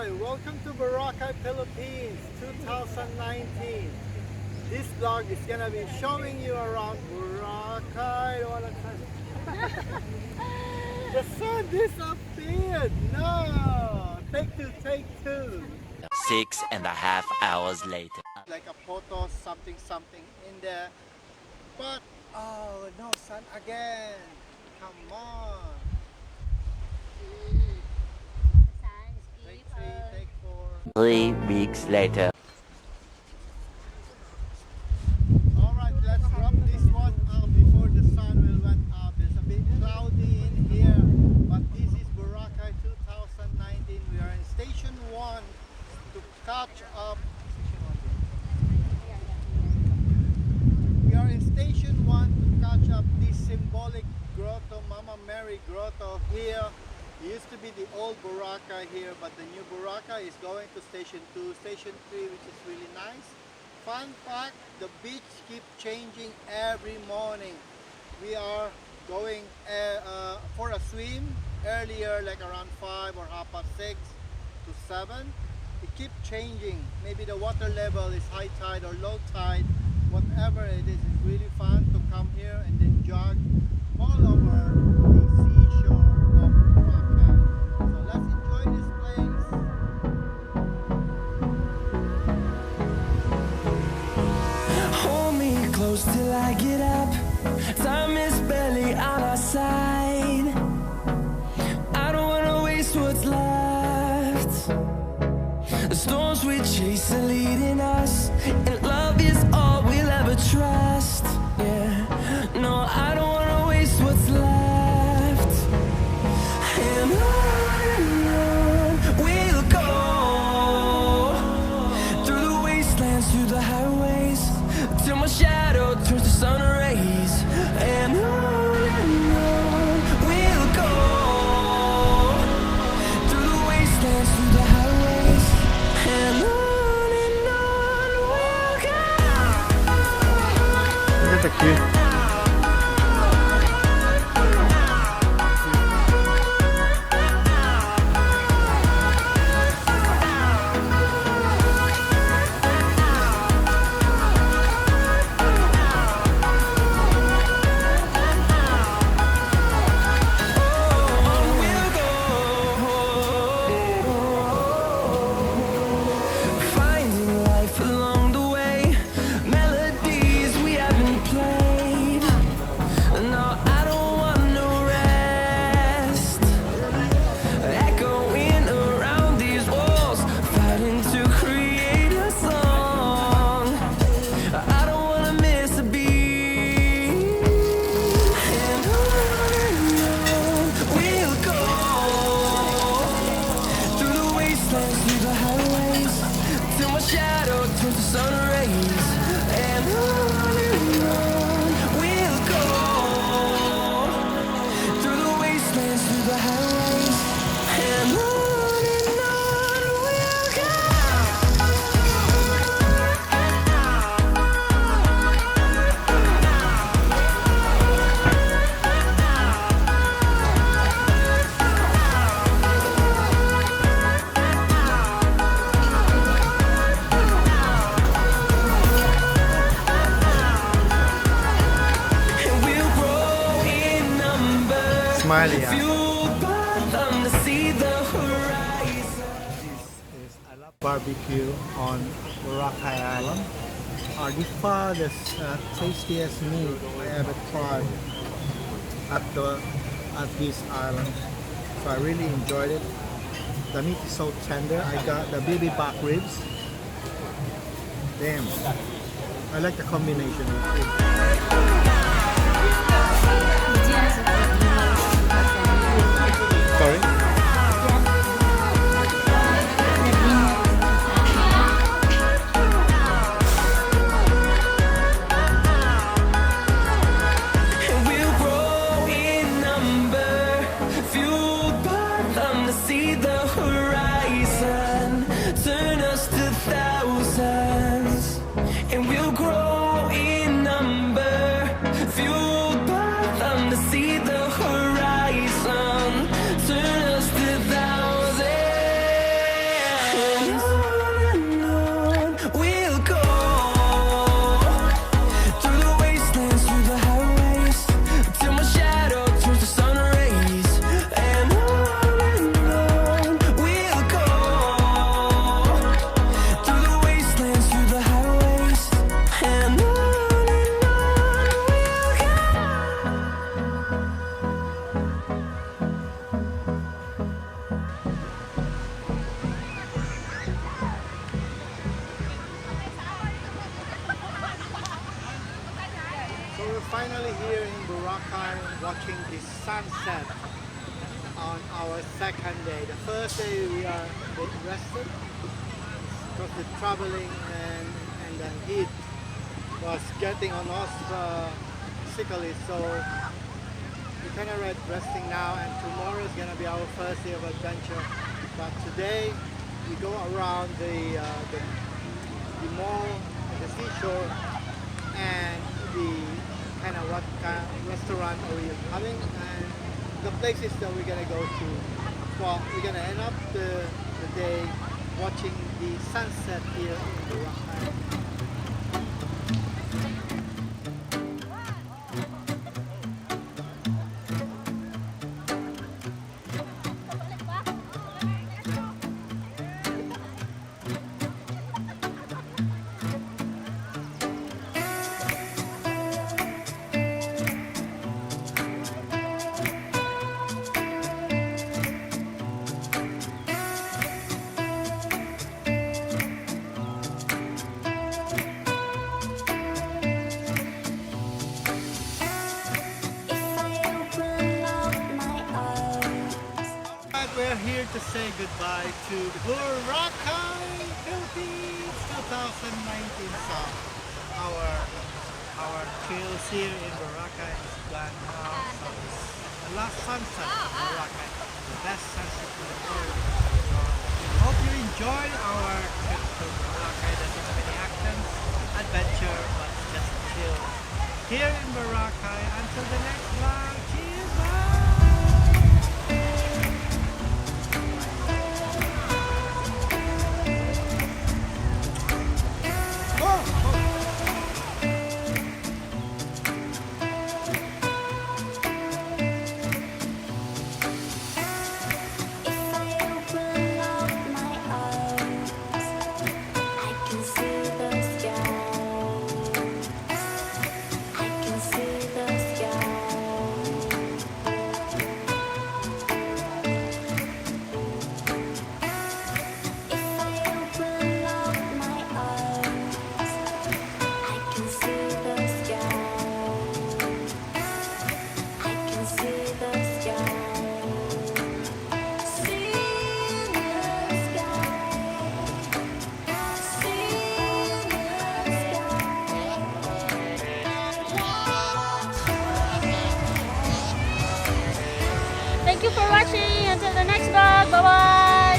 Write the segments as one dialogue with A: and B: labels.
A: Hi, welcome to Boracay, Philippines 2019. This vlog is gonna be showing you around Boracay. The sun disappeared! No! Take two.
B: 6.5 hours later.
A: Like a photo, something in there. But, oh, no sun again. Come on. Take 3, take 4.
B: 3 weeks later.
A: Alright, let's wrap this one up before the sun will went up. It's a bit cloudy in here, but this is Boracay 2019. We are in Station 1 to catch up. We are in Station 1 to catch up this symbolic grotto, Mama Mary grotto here. It used to be the old Boracay here, but the new Boracay is going to Station 2, Station 3, which is really nice. Fun fact, the beach keeps changing every morning. We are going for a swim earlier, like around 5 or 6:30 to 7. It keeps changing. Maybe the water level is high tide or low tide. Whatever it is, it's really fun to come here and then jog all over the seashore of Boracay. So let's enjoy this place.
C: Hold me close till I get up. Time is barely on our side. I don't wanna waste what's left. The storms we chase are leading us, and love is all we'll ever trust. Yeah, no, I don't wanna waste what's left. And on we'll go, through the wastelands, through the highways, till my shadow turns to sun rays. And on we'll go, through the wastelands, through the highways, and on we'll go.
A: Look at the cute.
C: Finding life along the way, melodies we haven't played. No, I don't want no rest. Echoing around these walls, fighting to create a song. I don't wanna miss a beat. And on we'll go, through the wastelands, through the highways, till my shadow turns to sun rays. And on we'll go, through the wastelands, through the highways, and on we'll go. And we'll grow in number,
A: Smiley, yeah.
C: fueled by them to see the horizon.
A: This is I love barbecue on Boracay Island. The farthest tastiest meat I ever tried at this island. So I really enjoyed it. The meat is so tender. I got the baby back ribs. Damn, I like the combination of food. Sorry.
C: And we'll grow in number, fueled by them to see the horizon, turn us to thousands. And we'll grow in number, fueled by
A: on our second day. The first day we are a bit rested because the traveling and the heat was getting on us physically, so we're kind of resting now, and tomorrow is going to be our first day of adventure. But today we go around the mall, the seashore, and the kind of what kind of restaurant are we having, and the places that we're gonna go to. Well, we're gonna end up the day watching the sunset here in Boracay. We're here to say goodbye to Boracay, Philippines 2019 song. Our trails here in Boracay is done now. So it's the last sunset of Boracay, the best sunset in the world. So hope you enjoy our trip to Boracay. Doesn't have any actions, adventure, but just chill here in Boracay. Until the next vlog, cheers, bye!
B: Thank you for watching. Until the next vlog. Bye-bye.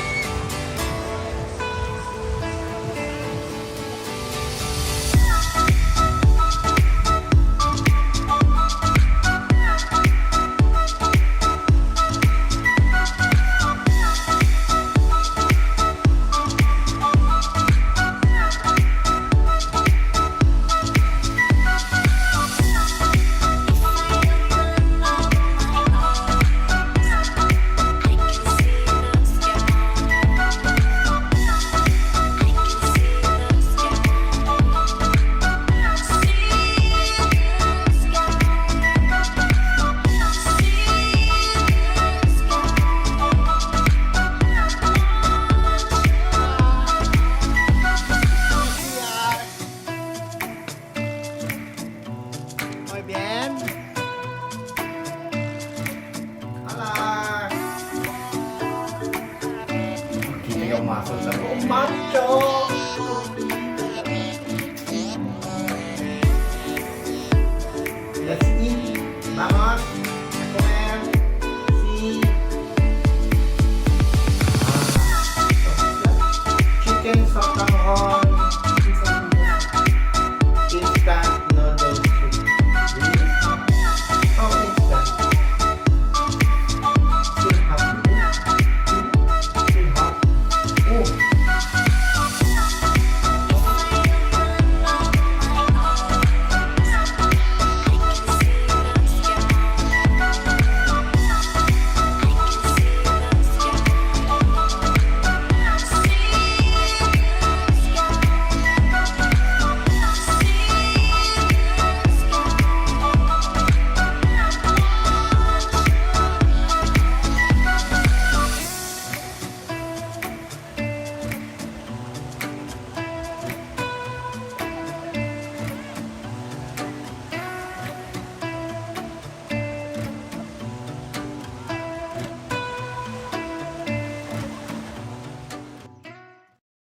A: Muy bien. Hola. Kita yung muscle sa buong macho.